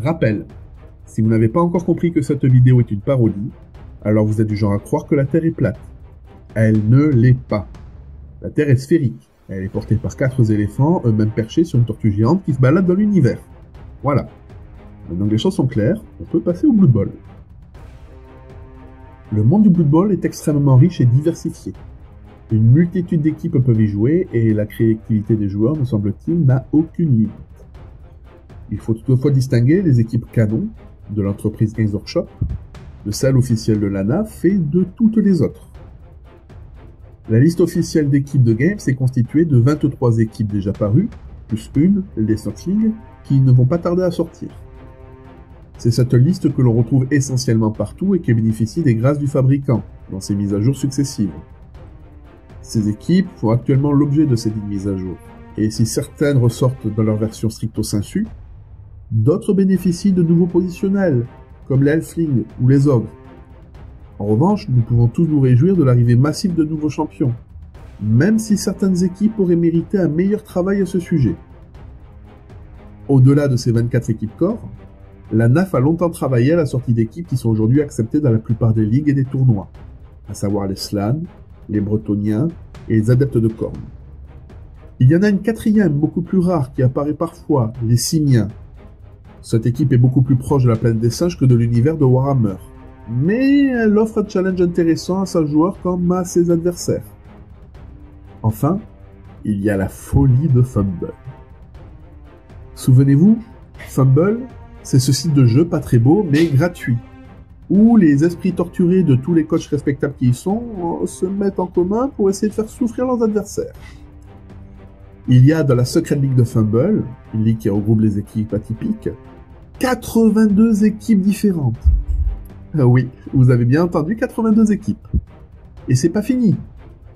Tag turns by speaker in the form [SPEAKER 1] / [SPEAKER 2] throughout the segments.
[SPEAKER 1] Rappel, si vous n'avez pas encore compris que cette vidéo est une parodie, alors vous êtes du genre à croire que la Terre est plate. Elle ne l'est pas. La Terre est sphérique. Elle est portée par 4 éléphants, eux-mêmes perchés sur une tortue géante qui se balade dans l'univers. Voilà. Maintenant que les choses sont claires, on peut passer au Blood Bowl. Le monde du Blood Bowl est extrêmement riche et diversifié. Une multitude d'équipes peuvent y jouer et la créativité des joueurs, me semble-t-il, n'a aucune limite. Il faut toutefois distinguer les équipes canon de l'entreprise Games Workshop, de celle officielle de la NAF et de toutes les autres. La liste officielle d'équipes de Games est constituée de 23 équipes déjà parues, plus une, les Stockling, qui ne vont pas tarder à sortir. C'est cette liste que l'on retrouve essentiellement partout et qui bénéficie des grâces du fabricant, dans ses mises à jour successives. Ces équipes font actuellement l'objet de ces mises à jour, et si certaines ressortent dans leur version stricto sensu, d'autres bénéficient de nouveaux positionnels, comme les Elflings ou les Ogres. En revanche, nous pouvons tous nous réjouir de l'arrivée massive de nouveaux champions, même si certaines équipes auraient mérité un meilleur travail à ce sujet. Au-delà de ces 24 équipes corps, la NAF a longtemps travaillé à la sortie d'équipes qui sont aujourd'hui acceptées dans la plupart des ligues et des tournois, à savoir les Slann, les Bretoniens et les Adeptes de Khorne. Il y en a une quatrième, beaucoup plus rare, qui apparaît parfois, les Simiens. Cette équipe est beaucoup plus proche de la planète des singes que de l'univers de Warhammer, mais elle offre un challenge intéressant à sa joueur comme à ses adversaires. Enfin, il y a la folie de Fumble. Souvenez-vous, Fumble, c'est ce site de jeu pas très beau mais gratuit, où les esprits torturés de tous les coachs respectables qui y sont se mettent en commun pour essayer de faire souffrir leurs adversaires. Il y a dans la Secret League de Fumble, une ligue qui regroupe les équipes atypiques, 82 équipes différentes. Oui, vous avez bien entendu, 82 équipes. Et c'est pas fini,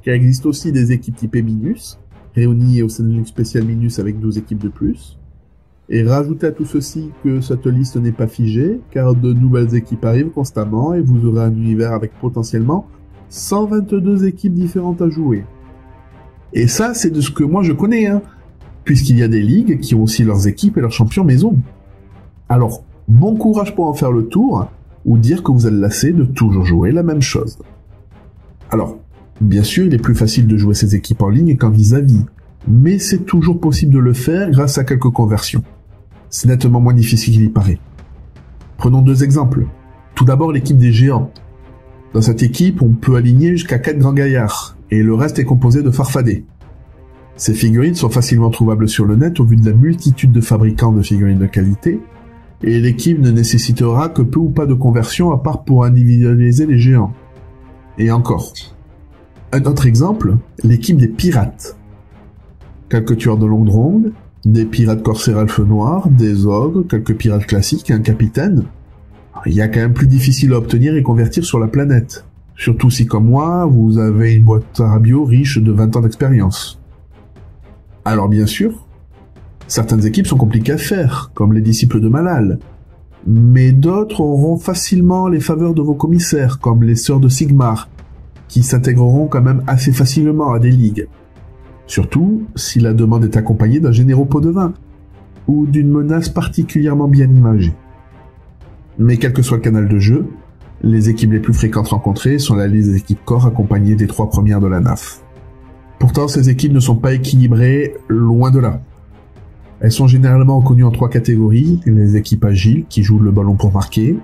[SPEAKER 1] car il existe aussi des équipes typées Minus, réunies au sein d'une ligue spéciale Minus avec 12 équipes de plus. Et rajoutez à tout ceci que cette liste n'est pas figée, car de nouvelles équipes arrivent constamment et vous aurez un univers avec potentiellement 122 équipes différentes à jouer. Et ça, c'est de ce que moi je connais, puisqu'il y a des ligues qui ont aussi leurs équipes et leurs champions maison. Alors, bon courage pour en faire le tour, ou dire que vous êtes lassé de toujours jouer la même chose. Alors, bien sûr, il est plus facile de jouer ces équipes en ligne qu'en vis-à-vis, mais c'est toujours possible de le faire grâce à quelques conversions. C'est nettement moins difficile qu'il y paraît. Prenons 2 exemples. Tout d'abord, l'équipe des géants. Dans cette équipe, on peut aligner jusqu'à 4 grands gaillards, et le reste est composé de farfadets. Ces figurines sont facilement trouvables sur le net au vu de la multitude de fabricants de figurines de qualité, et l'équipe ne nécessitera que peu ou pas de conversion à part pour individualiser les géants. Et encore. Un autre exemple, l'équipe des pirates. Quelques tueurs de longue ronde, des pirates corsaires elfes noirs, des ogres, quelques pirates classiques et un capitaine. Il y a quand même plus difficile à obtenir et convertir sur la planète. Surtout si, comme moi, vous avez une boîte à bio riche de 20 ans d'expérience. Alors bien sûr, certaines équipes sont compliquées à faire, comme les disciples de Malal. Mais d'autres auront facilement les faveurs de vos commissaires, comme les sœurs de Sigmar, qui s'intégreront quand même assez facilement à des ligues. Surtout si la demande est accompagnée d'un généreux pot de vin, ou d'une menace particulièrement bien imagée. Mais quel que soit le canal de jeu, les équipes les plus fréquentes rencontrées sont la liste des équipes corps accompagnées des 3 premières de la NAF. Pourtant, ces équipes ne sont pas équilibrées, loin de là. Elles sont généralement reconnues en 3 catégories, les équipes agiles qui jouent le ballon pour marquer,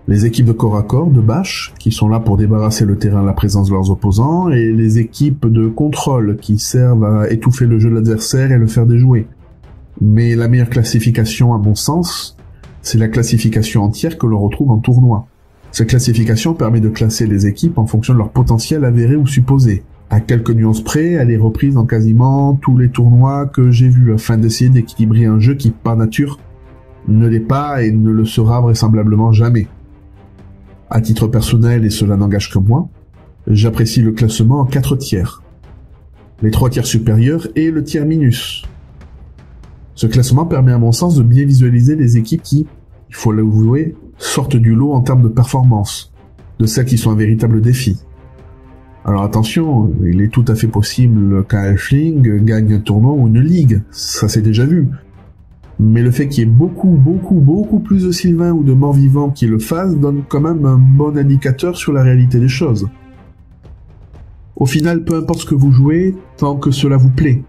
[SPEAKER 1] les équipes de corps à corps, de bâche, qui sont là pour débarrasser le terrain de la présence de leurs opposants, et les équipes de contrôle, qui servent à étouffer le jeu de l'adversaire et le faire déjouer. Mais la meilleure classification, à mon sens, c'est la classification entière que l'on retrouve en tournoi. Cette classification permet de classer les équipes en fonction de leur potentiel avéré ou supposé. À quelques nuances près, elle est reprise dans quasiment tous les tournois que j'ai vus, afin d'essayer d'équilibrer un jeu qui, par nature, ne l'est pas et ne le sera vraisemblablement jamais. À titre personnel, et cela n'engage que moi, j'apprécie le classement en 4 tiers. Les 3 tiers supérieurs et le tiers minus. Ce classement permet à mon sens de bien visualiser les équipes qui, il faut l'avouer, sortent du lot en termes de performance, de celles qui sont un véritable défi. Alors attention, il est tout à fait possible qu'un Elfling gagne un tournoi ou une ligue, ça s'est déjà vu. Mais le fait qu'il y ait beaucoup plus de Sylvains ou de morts-vivants qui le fassent donne quand même un bon indicateur sur la réalité des choses. Au final, peu importe ce que vous jouez, tant que cela vous plaît.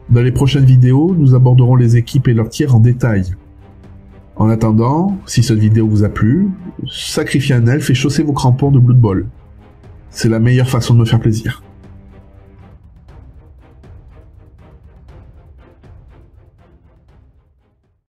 [SPEAKER 1] Dans les prochaines vidéos, nous aborderons les équipes et leurs tiers en détail. En attendant, si cette vidéo vous a plu, sacrifiez un elfe et chaussez vos crampons de Blood Bowl. C'est la meilleure façon de me faire plaisir.